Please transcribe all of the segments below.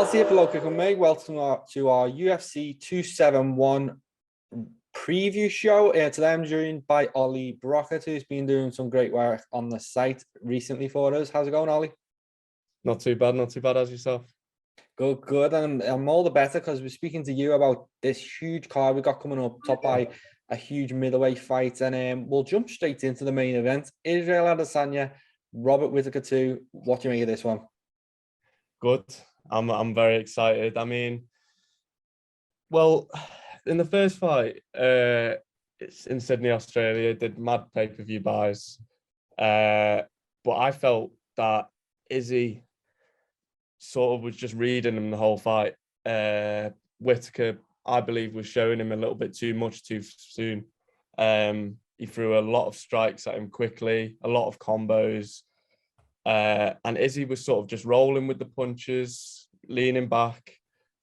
Charles here for LowKick and Meg. Welcome to our UFC 271 preview show. Today I'm joined by Ollie Brockett, who's been doing some great work on the site recently for us. How's it going, Ollie? Not too bad as yourself. Good. And I'm all the better because we're speaking to you about this huge card we got coming up, topped by a huge middleweight fight. And we'll jump straight into the main event. Israel Adesanya, Robert Whittaker 2. What do you make of this one? Good. I'm very excited. I mean, well, in the first fight, it's in Sydney, Australia, did mad pay-per-view buys. But I felt that Izzy sort of was just reading him the whole fight. Whittaker, I believe, was showing him a little bit too much too soon. He threw a lot of strikes at him quickly, a lot of combos. And Izzy was sort of just rolling with the punches, leaning back,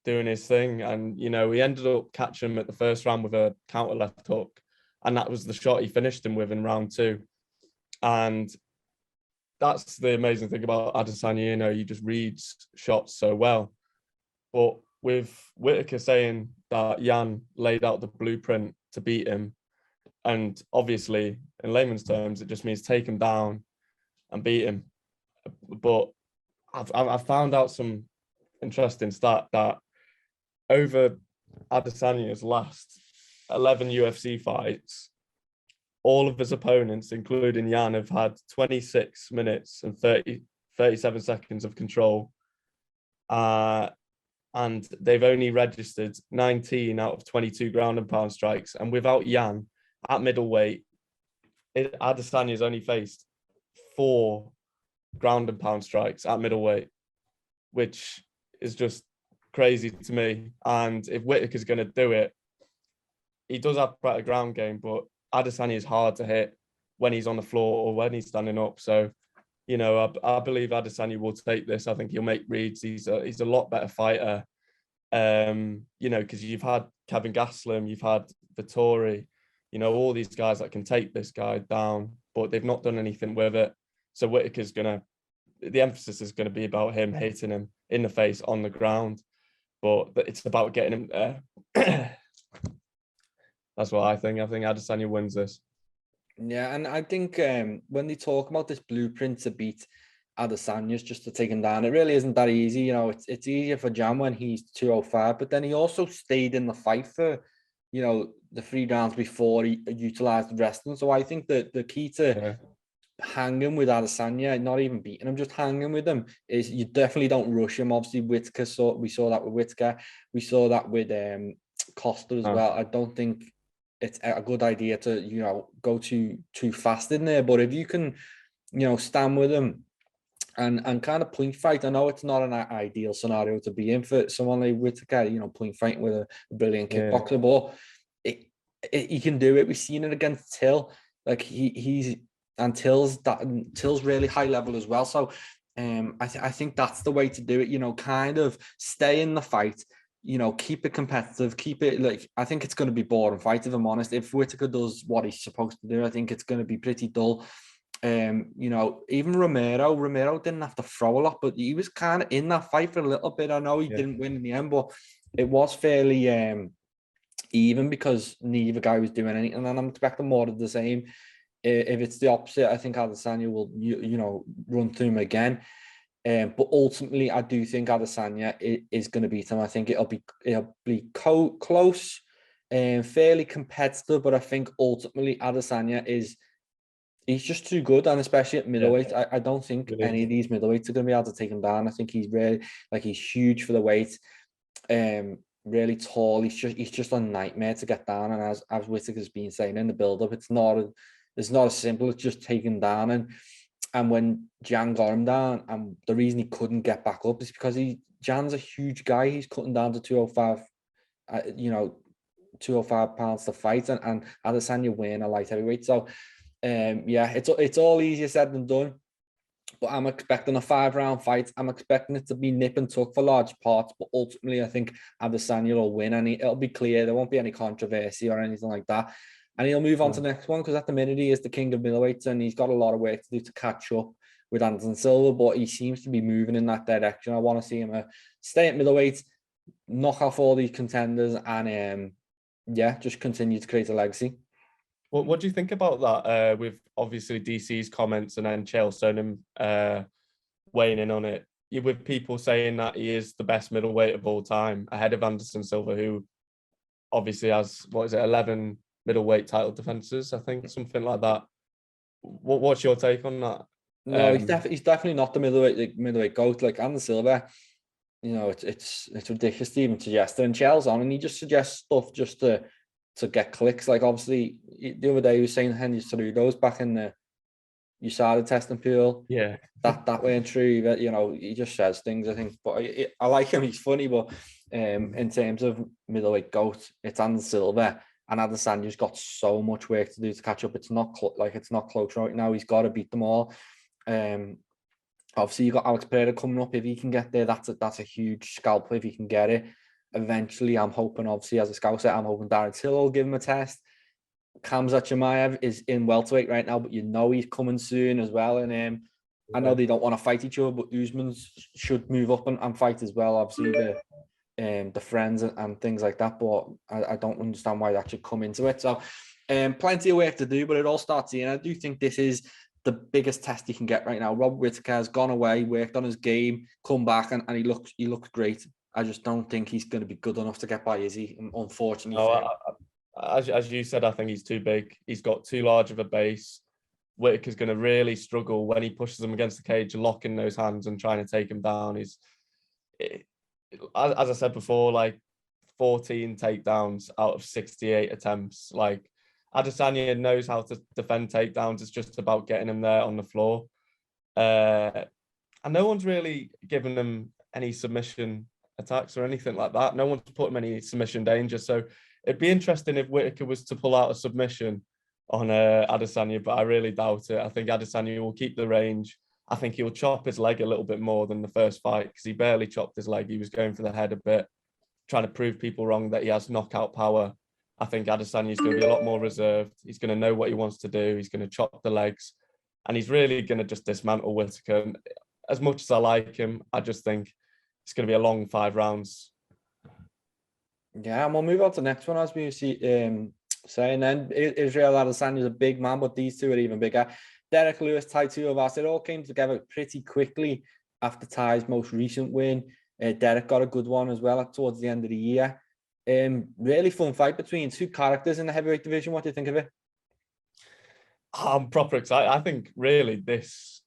doing his thing. And, you know, he ended up catching him at the first round with a counter left hook. And that was the shot he finished him with in round 2. And that's the amazing thing about Adesanya, you know, he just reads shots so well. But with Whittaker saying that Jan laid out the blueprint to beat him, and obviously, in layman's terms, it just means take him down and beat him. But I've found out some interesting stat that over Adesanya's last 11 UFC fights, all of his opponents, including Jan, have had 26 minutes and 37 seconds of control. And they've only registered 19 out of 22 ground and pound strikes. And without Jan at middleweight, Adesanya's only faced 4 ground and pound strikes at middleweight, which is just crazy to me. And if Whittaker's going to do it, he does have quite a ground game, but Adesanya is hard to hit when he's on the floor or when he's standing up. So, you know, I believe Adesanya will take this. I think he'll make reads. He's a lot better fighter. You know, because you've had Kevin Gastelum, you've had Vettori, you know, all these guys that can take this guy down, but they've not done anything with it. So Whittaker's the emphasis is going to be about him hitting him in the face on the ground, but it's about getting him there. That's what I think. I think Adesanya wins this. Yeah, and I think when they talk about this blueprint to beat Adesanya's just to take him down, it really isn't that easy. You know, it's easier for Jan when he's 205, but then he also stayed in the fight for, you know, the 3 rounds before he utilized the wrestling. So I think that the key to hanging with Adesanya, not even beating him, just hanging with him, is you definitely don't rush him. Obviously, Whittaker, we saw that with Whittaker. We saw that with Costa as well. I don't think it's a good idea to, you know, go too fast in there. But if you can, you know, stand with him and kind of point fight, I know it's not an ideal scenario to be in for someone like Whittaker, you know, point fighting with a brilliant kickboxer, but he can do it. We've seen it against Till. Like Till's really high level as well. So I think that's the way to do it, you know, kind of stay in the fight, you know, keep it competitive, keep it like, I think it's going to be boring fight, if I'm honest. If Whittaker does what he's supposed to do, I think it's going to be pretty dull. You know, even Romero didn't have to throw a lot, but he was kind of in that fight for a little bit. I know he didn't win in the end, but it was fairly even because neither guy was doing anything, and I'm expecting more of the same. If it's the opposite, I think Adesanya will, you know, run through him again. But ultimately, I do think Adesanya is going to beat him. I think it'll be close and fairly competitive. But I think ultimately Adesanya he's just too good, and especially at middleweight, I don't think any of these middleweights are going to be able to take him down. I think he's really, like, he's huge for the weight. Really tall. He's just a nightmare to get down. And as Whittaker's been saying in the build-up, it's not as simple. It's just taking down. And when Jan got him down, and the reason he couldn't get back up is because Jan's a huge guy. He's cutting down to 205, 205 pounds to fight, and Adesanya weighing a light heavyweight. So, it's all easier said than done. But I'm expecting a 5-round fight. I'm expecting it to be nip and tuck for large parts. But ultimately, I think Adesanya will win, and it'll be clear. There won't be any controversy or anything like that. And he'll move on to the next one, because at the minute he is the king of middleweights, and he's got a lot of work to do to catch up with Anderson Silva, but he seems to be moving in that direction. I want to see him stay at middleweight, knock off all these contenders, and just continue to create a legacy. What do you think about that? With obviously DC's comments and then Chael Sonnen weighing in on it, with people saying that he is the best middleweight of all time, ahead of Anderson Silva, who obviously has 11 middleweight title defenses, I think, something like that. What's your take on that? No, he's definitely not the middleweight GOAT. Like Anderson Silva, it's ridiculous to even suggest it. And Chael's on, and he just suggests stuff just to get clicks. Like obviously, the other day he was saying Henry Cejudo's back in the USADA testing pool. Yeah, that weren't true. But he just says things, I think. But I like him. He's funny. But in terms of middleweight GOAT, it's Anderson Silva, and Adesanya's got so much work to do to catch up. It's not close right now. He's got to beat them all. Obviously, you got Alex Pereira coming up. If he can get there, that's a huge scalp. If he can get it, eventually, I'm hoping. Obviously, as a scouser, I'm hoping Darren Till will give him a test. Khamzat Chimaev is in welterweight right now, but he's coming soon as well. And I know they don't want to fight each other, but Usman should move up and fight as well. Obviously, the friends and things like that. But I don't understand why that should come into it. So, plenty of work to do, but it all starts here. And I do think this is the biggest test he can get right now. Robert Whittaker has gone away, worked on his game, come back, and he looks great. I just don't think he's going to be good enough to get by, is he? Unfortunately. No, as you said, I think he's too big. He's got too large of a base. Whittaker's going to really struggle when he pushes him against the cage, locking those hands and trying to take him down. As I said before, like 14 takedowns out of 68 attempts. Like Adesanya knows how to defend takedowns. It's just about getting him there on the floor. And no one's really given him any submission attacks or anything like that. No one's put him in any submission danger. So it'd be interesting if Whittaker was to pull out a submission on Adesanya, but I really doubt it. I think Adesanya will keep the range. I think he'll chop his leg a little bit more than the first fight because he barely chopped his leg. He was going for the head a bit, trying to prove people wrong that he has knockout power. I think Adesanya is going to be a lot more reserved. He's going to know what he wants to do. He's going to chop the legs, and he's really going to just dismantle Whittaker. And as much as I like him, I just think it's going to be a long 5 rounds. Yeah, and we'll move on to the next one, as we see saying then. Israel Adesanya is a big man, but these two are even bigger. Derrick Lewis, Tai Tuivasa, it all came together pretty quickly after Tai's most recent win. Derrick got a good one as well towards the end of the year. Really fun fight between two characters in the heavyweight division. What do you think of it? I'm proper excited. I think really this,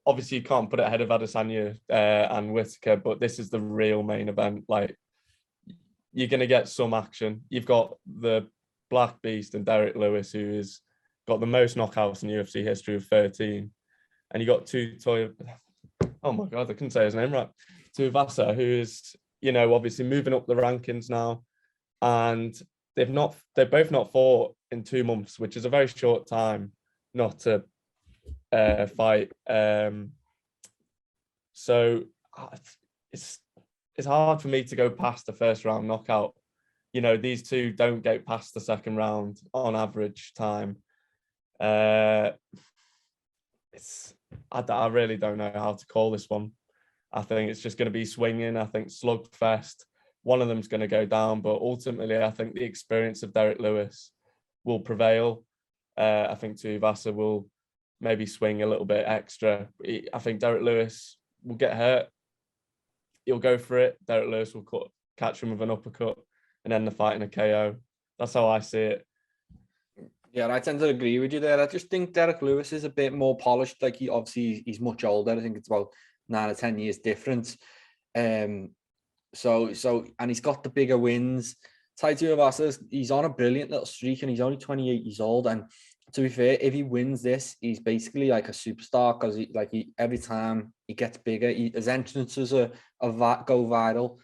obviously you can't put it ahead of Adesanya and Whittaker, but this is the real main event. Like, you're going to get some action. You've got the Black Beast and Derrick Lewis, who has got the most knockouts in UFC history with 13. And you got oh my God, I couldn't say his name right. Tuivasa, who is, obviously moving up the rankings now. And they've both not fought in 2 months, which is a very short time not to fight. So it's hard for me to go past the first round knockout. These two don't get past the second round on average time. I really don't know how to call this one. I think it's just going to be swinging. I think slugfest. One of them's going to go down, but ultimately, I think the experience of Derrick Lewis will prevail. I think Tuivasa will maybe swing a little bit extra. I think Derrick Lewis will get hurt. He'll go for it. Derrick Lewis will catch him with an uppercut and end the fight in a KO. That's how I see it. Yeah, I tend to agree with you there. I just think Derrick Lewis is a bit more polished. Like he's much older. I think it's about 9 or 10 years difference. So and he's got the bigger wins. Tai Tuivasa, he's on a brilliant little streak, and he's only 28 years old. And to be fair, if he wins this, he's basically like a superstar because every time he gets bigger, his entrances go viral,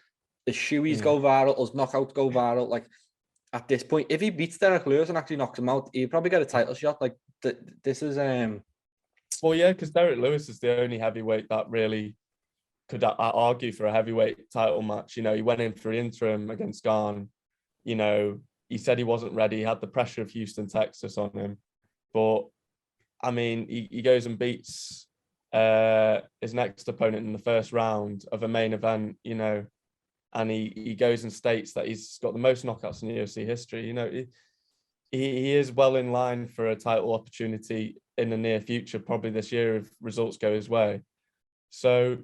his shoeies go viral, his knockouts go viral. Like at this point, if he beats Derrick Lewis and actually knocks him out, he'll probably get a title shot. Like this is Well, yeah, because Derrick Lewis is the only heavyweight that really could argue for a heavyweight title match. He went in for interim against Garn. He said he wasn't ready. He had the pressure of Houston, Texas on him. But, I mean, he goes and beats his next opponent in the first round of a main event, you know, and he goes and states that he's got the most knockouts in UFC history. You know, he is well in line for a title opportunity in the near future, probably this year if results go his way. So,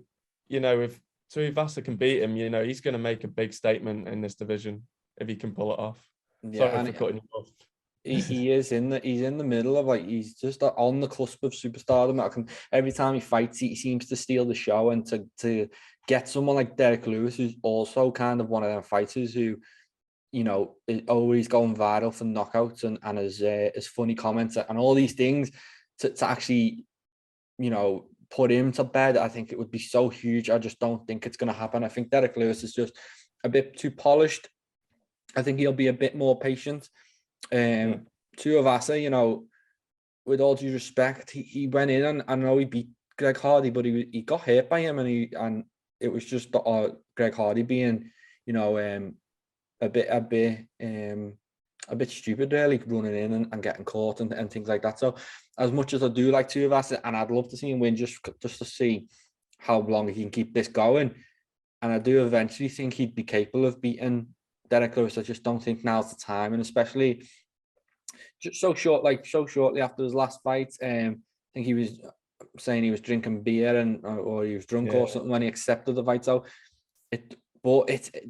you know, if Tuivasa can beat him, you know, he's going to make a big statement in this division if he can pull it off. Yeah, Sorry for cutting you off. He's in the middle of, like, he's just on the cusp of superstardom. Every time he fights, he seems to steal the show, and to get someone like Derrick Lewis, who's also kind of one of them fighters who, you know, is always going viral for knockouts and his funny comments and all these things, to actually, you know, put him to bed. I think it would be so huge. I just don't think it's going to happen. I think Derrick Lewis is just a bit too polished. I think he'll be a bit more patient. Tuivasa, you know, with all due respect, he went in, and I know he beat Greg Hardy, but he got hurt by him, and it was just Greg Hardy being, you know, a bit stupid, really, running in and getting caught and things like that. So as much as I do like Tuivasa, and I'd love to see him win, just to see how long he can keep this going, and I do eventually think he'd be capable of beating Derrick Lewis. I just don't think now's the time, and especially just so shortly after his last fight, I think he was saying he was drinking beer or he was drunk or something when he accepted the fight. So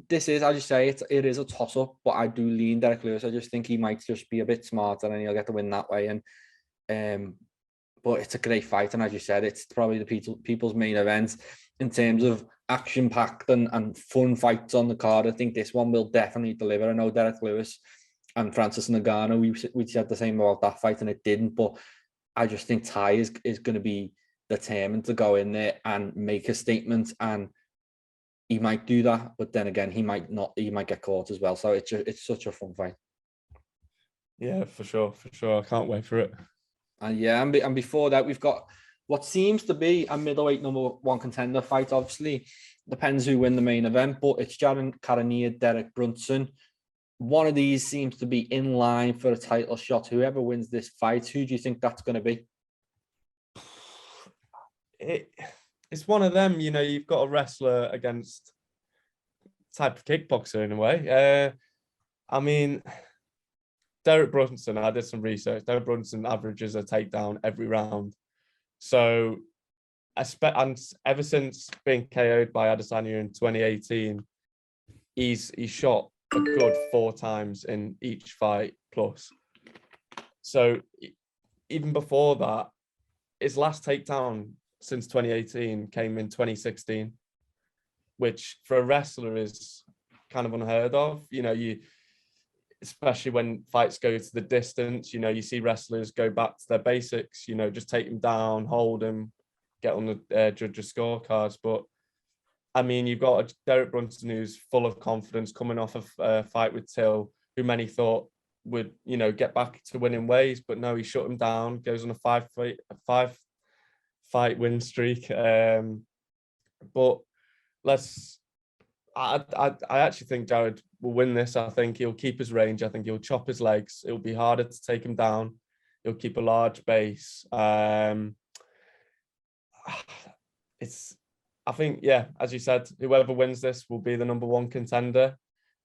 this is, as you say, it is a toss up, but I do lean Derrick Lewis. I just think he might just be a bit smarter and he'll get the win that way. And but it's a great fight, and as you said, it's probably the people's main event in terms of action-packed and fun fights on the card. I think this one will definitely deliver. I know Derrick Lewis and Francis Ngannou, we said the same about that fight, and it didn't. But I just think Tai is going to be determined to go in there and make a statement, and he might do that. But then again, he might not. He might get caught as well. So it's such a fun fight. Yeah, for sure. I can't wait for it. And before that, we've got what seems to be a middleweight #1 contender fight. Obviously, depends who win the main event, but it's Cannonier, Derek Brunson. One of these seems to be in line for a title shot. Whoever wins this fight, who do you think that's going to be? It's one of them, you know, you've got a wrestler against type of kickboxer in a way. I mean, Derek Brunson, I did some research. Derek Brunson averages a takedown every round. So, and ever since being KO'd by Adesanya in 2018, he's shot a good 4 times in each fight plus. So even before that, his last takedown since 2018 came in 2016, which for a wrestler is kind of unheard of. You know, especially when fights go to the distance, you know, you see wrestlers go back to their basics, you know, just take them down, hold them, get on the judges' scorecards. But I mean, you've got Derek Brunson who's full of confidence, coming off of a fight with Till, who many thought would, you know, get back to winning ways, but no, he shut him down, goes on a five fight win streak. But I actually think Jared will win this. I think he'll keep his range. I think he'll chop his legs. It'll be harder to take him down. He'll keep a large base. I think, yeah, as you said, whoever wins this will be the #1 contender.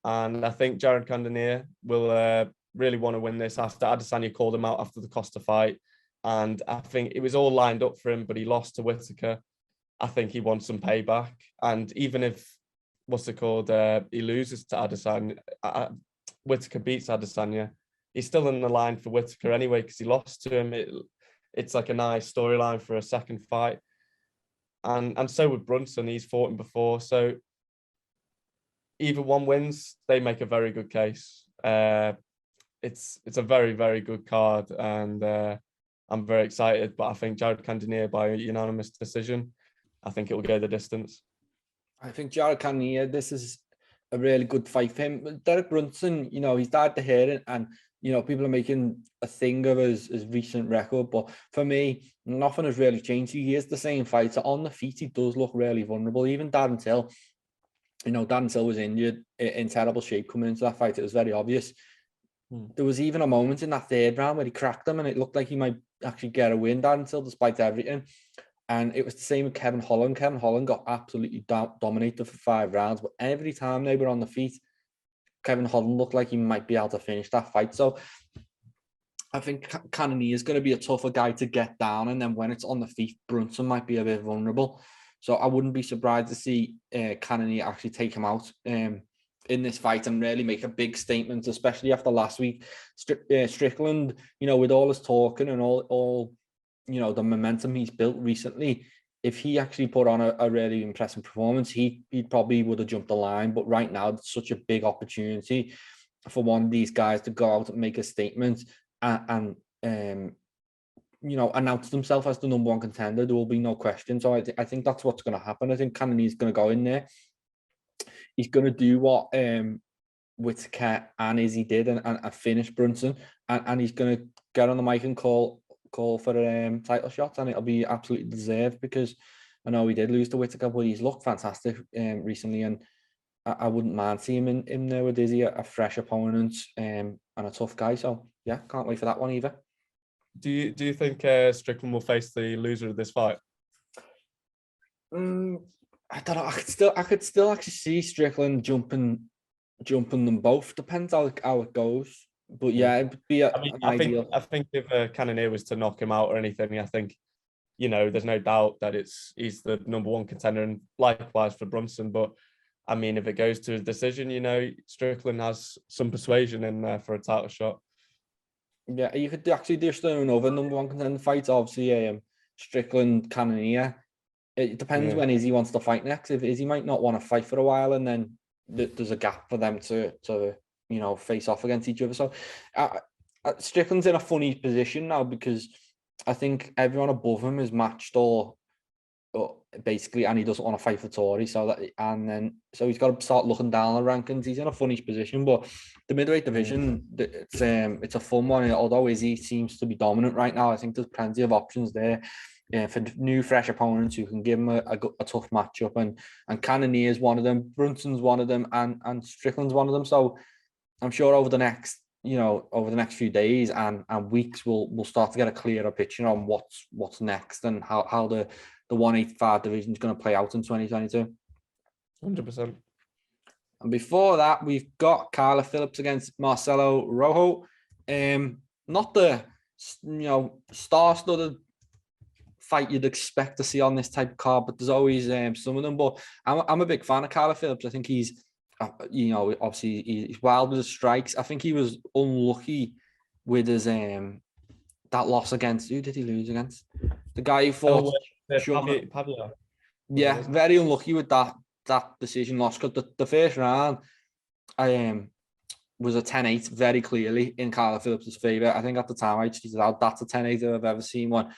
And I think Jared Cannonier will really want to win this after Adesanya called him out after the Costa fight. And I think it was all lined up for him, but he lost to Whittaker. I think he wants some payback. And even if, he loses to Adesanya, Whittaker beats Adesanya, he's still in the line for Whittaker anyway, because he lost to him. It's like a nice storyline for a second fight. And so with Brunson, he's fought him before. So either one wins, they make a very good case. It's a very, very good card, and I'm very excited. But I think Jared Cannonier by a unanimous decision. I think it will go the distance. I think Jared Cannonier, this is a really good fight for him. Derek Brunson, you know, he's died to hear it, and you know, people are making a thing of his recent record, but for me, nothing has really changed. He is the same fighter. On the feet, he does look really vulnerable. Even Darren Till, you know, Darren Till was injured, in terrible shape coming into that fight. It was very obvious. There was even a moment in that third round where he cracked him, and it looked like he might actually get a win, Darren Till, despite everything. And it was the same with Kevin Holland. Kevin Holland got absolutely dominated for 5 rounds, but every time they were on the feet, Kevin Holland looked like he might be able to finish that fight. So I think Cannonier is going to be a tougher guy to get down, and then when it's on the feet, Brunson might be a bit vulnerable. So I wouldn't be surprised to see Cannonier actually take him out in this fight and really make a big statement, especially after last week. Strickland, with all his talking and all the momentum he's built recently, if he actually put on a really impressive performance, he probably would have jumped the line. But right now, it's such a big opportunity for one of these guys to go out and make a statement and announce themselves as the number 1 contender. There will be no question. So I think that's what's going to happen. I think Cannonier's going to go in there. He's going to do what Whittaker and Izzy did and finish Brunson, and he's going to get on the mic and call for title shots, and it'll be absolutely deserved, because I know he did lose to Whittaker, but he's looked fantastic recently, and I wouldn't mind seeing him in there with Izzy, a fresh opponent and a tough guy. So yeah, can't wait for that one either. Do you think Strickland will face the loser of this fight? I don't know. I could still actually see Strickland jumping them both. Depends how it goes. But yeah, it would be I think if Cannonier was to knock him out or anything, I think, there's no doubt that he's the number 1 contender, and likewise for Brunson. But I mean, if it goes to a decision, Strickland has some persuasion in there for a title shot. Yeah, you could actually do another number 1 contender fight. Obviously, Strickland, Cannonier. It depends when Izzy wants to fight next. If Izzy might not want to fight for a while, and then there's a gap for them to face off against each other. So Strickland's in a funny position now, because I think everyone above him is matched or basically, and he doesn't want to fight for Tory. So he's got to start looking down the rankings. He's in a funny position, but the middleweight division, it's a fun one. Although Izzy seems to be dominant right now, I think there's plenty of options there for new, fresh opponents who can give him a tough matchup. And Cannonier is one of them, Brunson's one of them, and Strickland's one of them. So I'm sure over the next few days and weeks, we'll start to get a clearer picture on what's next and how the 185 division is going to play out in 2022. 100%. And before that, we've got Carla Phillips against Marcelo Rojo. Not the star-studded fight you'd expect to see on this type of card, but there's always some of them. But I'm a big fan of Carla Phillips. I think he's obviously he's wild with his strikes. I think he was unlucky with his that loss against, who did he lose against? The guy who fought Pavia. Yeah, very unlucky with that decision loss, because the first round was a 10-8 very clearly in Carla Phillips' favour. I think at the time I tweeted out, that's a 10-8 I've ever seen one,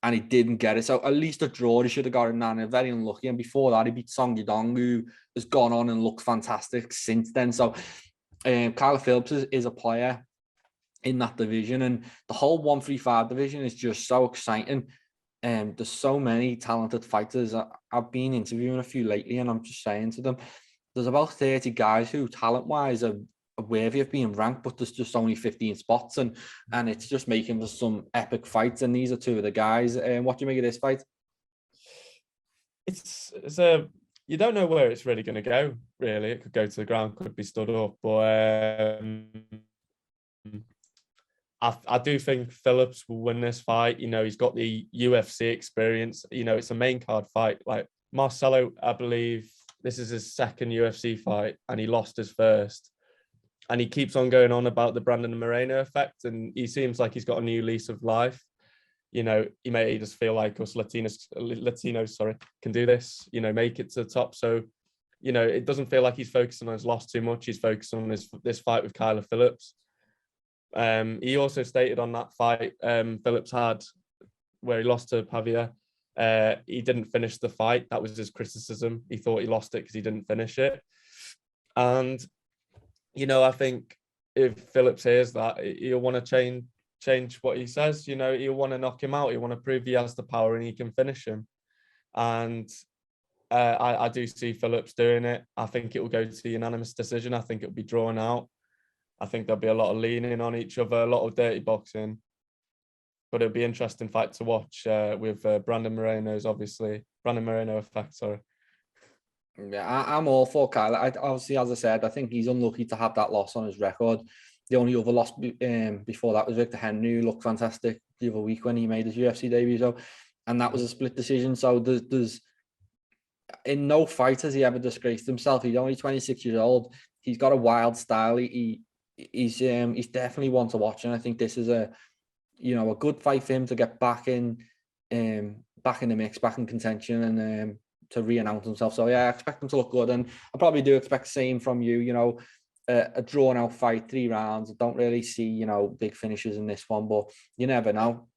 and he didn't get it. So at least a draw, he should have got it, and very unlucky. And before that, he beat Song Yudong, who has gone on and looked fantastic since then. So Carla Phillips is a player in that division, and the whole 135 division is just so exciting. There's so many talented fighters. I've been interviewing a few lately, and I'm just saying to them, there's about 30 guys who talent-wise are worthy of being ranked, but there's just only 15 spots, and it's just making for some epic fights, and these are two of the guys. What do you make of this fight? It's you don't know where it's really going to go, really. It could go to the ground, could be stood up, but I do think Phillips will win this fight. He's got the UFC experience. It's a main card fight. Like Marcelo, I believe this is his second UFC fight, and he lost his first. And he keeps on going on about the Brandon Moreno effect, and he seems like he's got a new lease of life. He may just feel like us Latinos, can do this. Make it to the top. So, it doesn't feel like he's focusing on his loss too much. He's focusing on this fight with Carla Phillips. He also stated on that fight Phillips had, where he lost to Pavia, he didn't finish the fight. That was his criticism. He thought he lost it because he didn't finish it. And, I think if Phillips hears that, he'll want to change what he says. He'll want to knock him out. He'll want to prove he has the power and he can finish him. And I do see Phillips doing it. I think it will go to the unanimous decision. I think it'll be drawn out. I think there'll be a lot of leaning on each other, a lot of dirty boxing. but it'll be an interesting fight to watch with Brandon Moreno effect. Sorry. Yeah, I'm all for Carla. Obviously, as I said, I think he's unlucky to have that loss on his record. The only other loss before that was Victor Henry, who looked fantastic the other week when he made his UFC debut. So, and that was a split decision. So there's in no fight has he ever disgraced himself. He's only 26 years old. He's got a wild style. He's definitely one to watch, and I think this is a good fight for him to get back in the mix, back in contention, and to re-announce himself. So yeah, I expect him to look good, and I probably do expect the same from you. A drawn out fight, 3 rounds. I don't really see big finishes in this one, but you never know.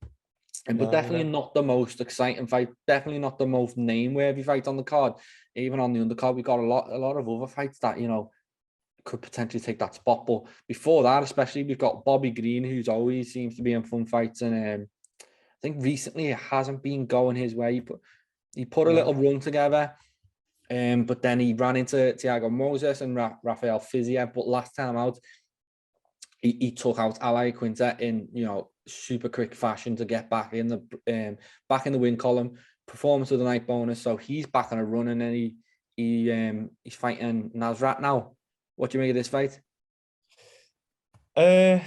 But definitely not the most exciting fight. Definitely not the most name-worthy fight on the card. Even on the undercard, we got a lot of other fights that could potentially take that spot. But before that, especially, we've got Bobby Green, who's always seems to be in fun fights, and I think recently it hasn't been going his way. He put a little run together, but then he ran into Thiago Moses and Rafael Fiziev. But last time out, he took out Ally Quinta in super quick fashion to get back in the win column. Performance of the night bonus, so he's back on a run, and then he's fighting Nasrat now. What do you make of this fight? I'm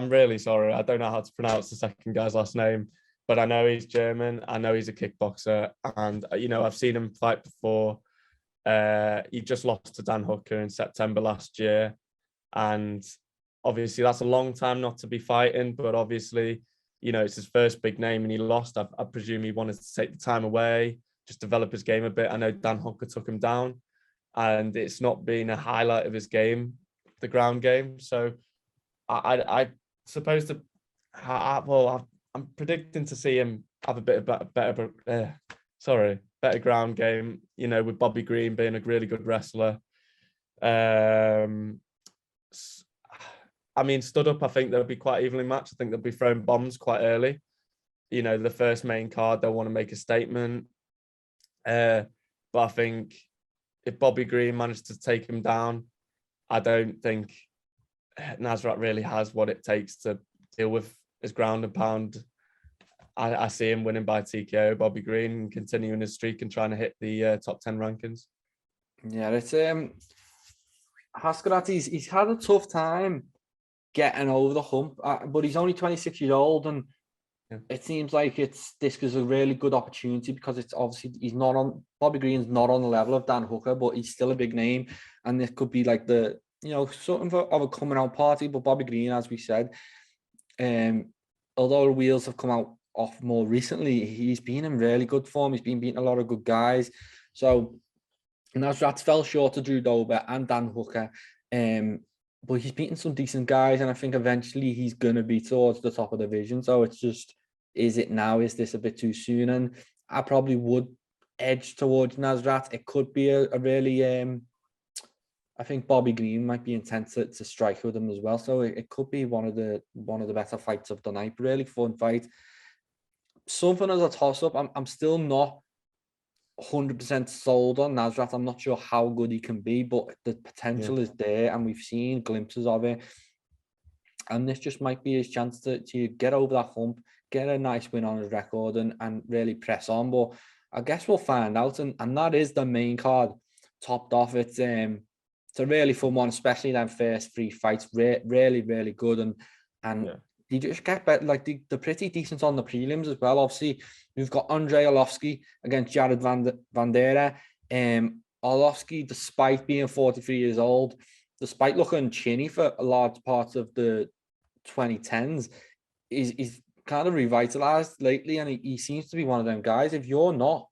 really sorry. I don't know how to pronounce the second guy's last name, but I know he's German. I know he's a kickboxer, and I've seen him fight before. He just lost to Dan Hooker in September last year, and obviously that's a long time not to be fighting. But obviously, it's his first big name, and he lost. I presume he wanted to take the time away, just develop his game a bit. I know Dan Hooker took him down, and it's not been a highlight of his game, the ground game. So I suppose I'm predicting to see him have a bit of better ground game, with Bobby Green being a really good wrestler. Stood up, I think they'll be quite evenly matched. I think they'll be throwing bombs quite early. The first main card, they'll want to make a statement. But I think if Bobby Green managed to take him down, I don't think Nasrat really has what it takes to deal with his ground and pound. I see him winning by TKO, Bobby Green, continuing his streak and trying to hit the top 10 rankings. Yeah, it's Hascarat, he's had a tough time getting over the hump, but he's only 26 years old, and it seems like this is a really good opportunity, because it's obviously Bobby Green's not on the level of Dan Hooker, but he's still a big name, and this could be like the something of a coming out party. But Bobby Green, as we said, although the wheels have come out off more recently, he's been in really good form. He's been beating a lot of good guys. So Nasrat fell short of Drew Dober and Dan Hooker, but he's beaten some decent guys, and I think eventually he's going to be towards the top of the division. So it's just, is it now? Is this a bit too soon? And I probably would edge towards Nasrat. It could be a really, I think Bobby Green might be intent to strike with him as well. So it could be one of the better fights of the night. Really fun fight. Something as a toss-up. I'm still not 100% sold on Nasrat. I'm not sure how good he can be, but the potential is there, and we've seen glimpses of it. And this just might be his chance to get over that hump, get a nice win on his record, and really press on. But I guess we'll find out. And that is the main card topped off. It's a really fun one, especially them first 3 fights. Really, really good. And you just get better, like they're pretty decent on the prelims as well. Obviously, we've got Andrei Olofsky against Jared Bandera. Olofsky, despite being 43 years old, despite looking chinny for a large part of the 2010s, he's kind of revitalized lately, and he seems to be one of them guys. If you're not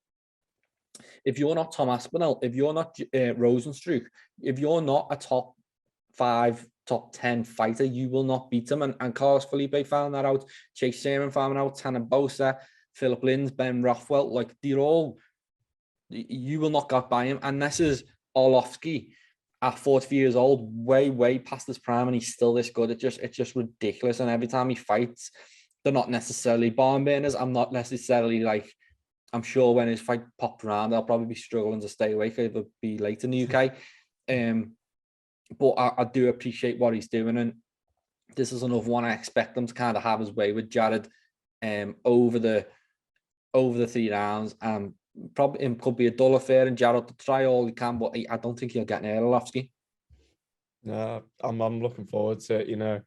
Tom Aspinall, if you're not Rosenstruck, if you're not a top 5, top 10 fighter, you will not beat him. And Carlos Felipe found that out. Chase Sherman found out. Tanner Bosa, Philip Lins, Ben Rothwell, like you will not get by him. And this is Olofsky at 40 years old, way past his prime, and he's still this good. It's just ridiculous. And every time he fights, they're not necessarily barn burners. I'm not necessarily like, I'm sure when his fight popped around, they'll probably be struggling to stay awake. It'll be late in the UK. But I do appreciate what he's doing. And this is another one I expect them to kind of have his way with Jared over the 3 rounds. Probably it could be a dull affair, and Jared to try all he can, but I don't think he'll get near Olofsky. No, I'm looking forward to it. You know,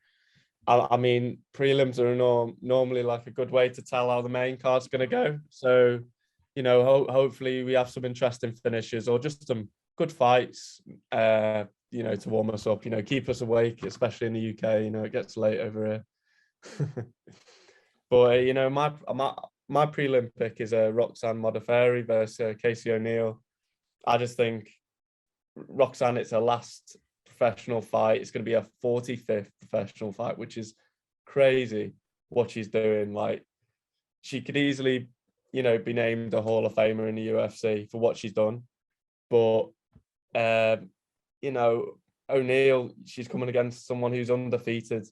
I mean, prelims are normally like a good way to tell how the main card's going to go. So, you know, hopefully we have some interesting finishes or just some good fights. You know, to warm us up. You know, keep us awake, especially in the UK. You know, it gets late over here. But you know, my prelim pick is a Roxanne Modafferi versus Casey O'Neill. I just think Roxanne, it's her last professional fight. It's going to be her 45th professional fight, which is crazy what she's doing. Like, she could easily, you know, be named a Hall of Famer in the UFC for what she's done. But, you know, O'Neill, she's coming against someone who's undefeated.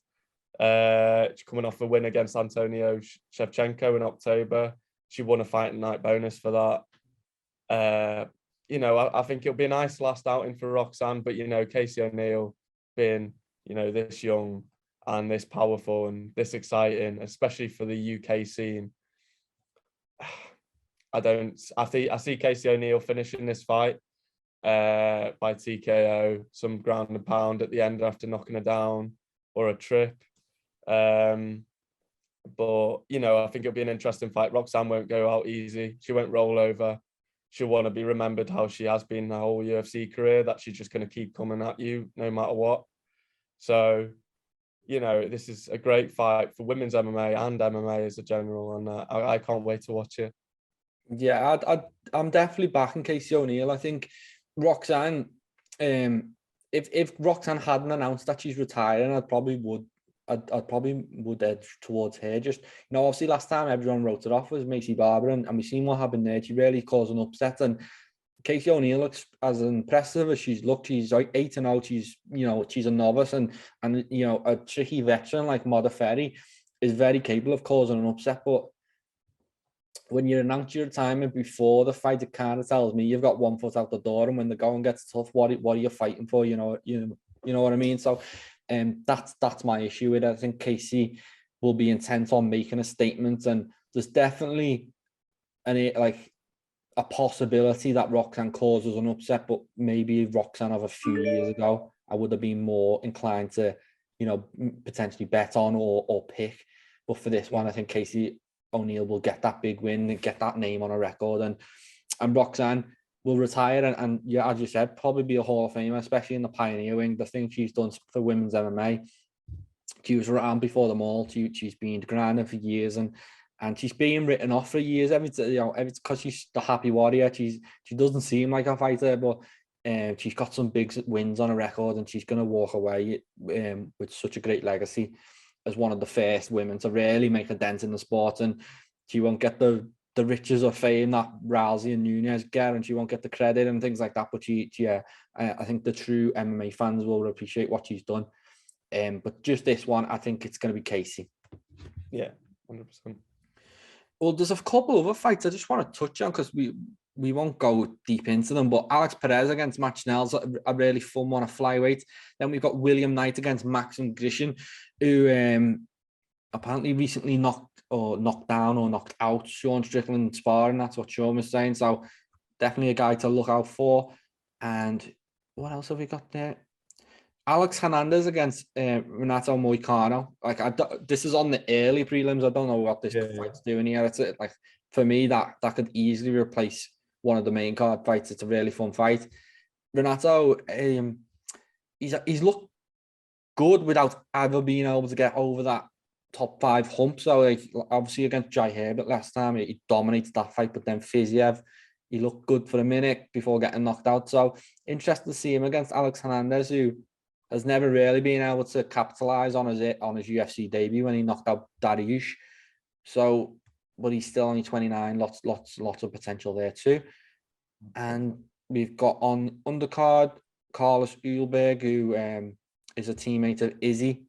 She's coming off a win against Antonio Shevchenko in October. She won a fight night bonus for that. You know, I think it'll be a nice last outing for Roxanne, but, you know, Casey O'Neill being, you know, this young and this powerful and this exciting, especially for the UK scene. I see Casey O'Neill finishing this fight by TKO, some ground and pound at the end after knocking her down, or a trip. But, you know, I think it'll be an interesting fight. Roxanne won't go out easy. She won't roll over. She'll want to be remembered how she has been her whole UFC career, that she's just going to keep coming at you no matter what. So, you know, this is a great fight for women's MMA and MMA as a general, and I can't wait to watch it. Yeah, I'm definitely backing Casey O'Neill. I think Roxanne, if Roxanne hadn't announced that she's retiring, I'd probably would edge towards her. Just, you know, obviously last time everyone wrote it off was Macy Barber, and we've seen what happened there. She really caused an upset, and Casey O'Neill looks as impressive as she's looked. She's like 8-0. She's, you know, she's a novice, and you know, a tricky veteran like Modafferi is very capable of causing an upset. But when you announce your retirement before the fight, it kind of tells me you've got one foot out the door, and when the going gets tough, what are you fighting for? You know what I mean. So, that's my issue with it. I think Casey will be intent on making a statement, and there's definitely a possibility that Roxanne causes an upset, but maybe Roxanne of a few years ago, I would have been more inclined to, you know, potentially bet on or pick. But for this one, I think Casey O'Neill will get that big win and get that name on a record, and Roxanne will retire and yeah, as you said, probably be a Hall of Famer, especially in the pioneer wing. The thing she's done for women's MMA, she was around before them all. She's been grinding for years, and she's being written off for years. Because she's the happy warrior. She doesn't seem like a fighter, but she's got some big wins on a record, and she's going to walk away with such a great legacy as one of the first women to really make a dent in the sport. And she won't get the riches or fame that Rousey and Nunez get, and she won't get the credit and things like that. But I think the true MMA fans will appreciate what she's done. But just this one, I think it's going to be Casey. Yeah, 100%. Well, there's a couple other fights I just want to touch on because we won't go deep into them. But Alex Perez against Matt Schnell's a really fun one, a flyweight. Then we've got William Knight against Maxim Grishin, who apparently recently knocked down or knocked out Sean Strickland sparring. That's what Sean was saying. So definitely a guy to look out for. And what else have we got there? Alex Hernandez against Renato Moicano. Like, this is on the early prelims. I don't know what this fight's doing here. It's like, for me, that could easily replace one of the main card fights. It's a really fun fight. Renato, he's looked good without ever being able to get over that top 5 hump. So, like, obviously against Jai Herbert last time, he dominated that fight, but then Fiziev, he looked good for a minute before getting knocked out. So, interested to see him against Alex Hernandez, who has never really been able to capitalize on his UFC debut when he knocked out Dariush. So, but he's still only 29. Lots of potential there too. And we've got on undercard Carla Spielberg, who is a teammate of Izzy.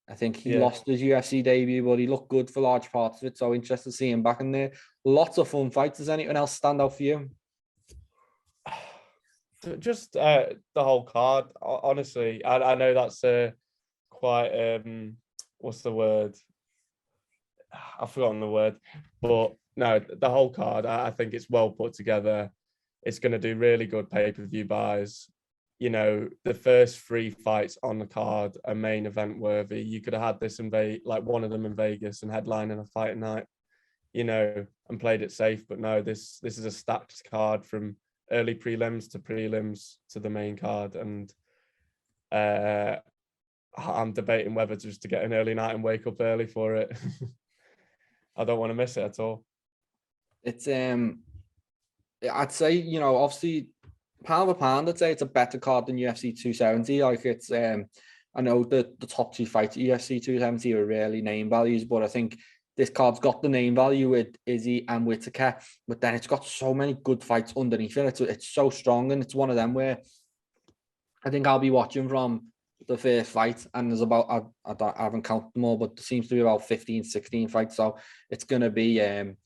I think he lost his UFC debut, but he looked good for large parts of it. So interested to see him back in there. Lots of fun fights. Does anyone else stand out for you? Just the whole card, honestly. I know that's quite what's the word? I've forgotten the word, but no, the whole card, I think it's well put together. It's going to do really good pay-per-view buys. You know, the first 3 fights on the card are main event worthy. You could have had this in one of them in Vegas and headlining a fight night, you know, and played it safe. But no, this is a stacked card from early prelims to the main card. And I'm debating whether just to get an early night and wake up early for it. I don't want to miss it at all. It's I'd say, you know, obviously pound for pound, I'd say it's a better card than UFC 270. Like it's I know that the top 2 fights at UFC 270 are really name values, but I think this card's got the name value with Izzy and Whittaker, but then it's got so many good fights underneath it. It's so strong, and it's one of them where I think I'll be watching from the first fight, and there's about I haven't counted them all, but there seems to be about 15, 16 fights. So it's gonna be a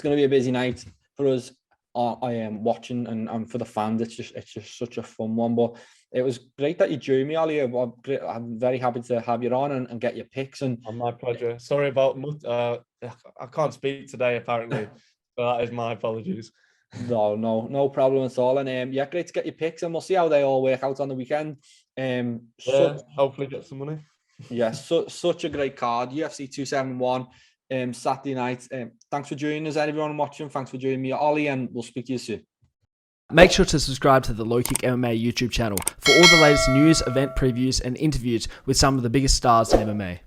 busy night for us. I am watching, and for the fans, it's just such a fun one. But it was great that you drew me, Ollie. I'm very happy to have you on and get your picks. And my pleasure. Sorry about I can't speak today apparently, so that is my apologies. No problem at all. And yeah, great to get your picks, and we'll see how they all work out on the weekend. Hopefully get some money. Such a great card. UFC 271. Saturday night. Thanks for joining us, everyone watching. Thanks for joining me, Ollie, and we'll speak to you soon. Make sure to subscribe to the LowKick MMA YouTube channel for all the latest news, event previews, and interviews with some of the biggest stars in MMA.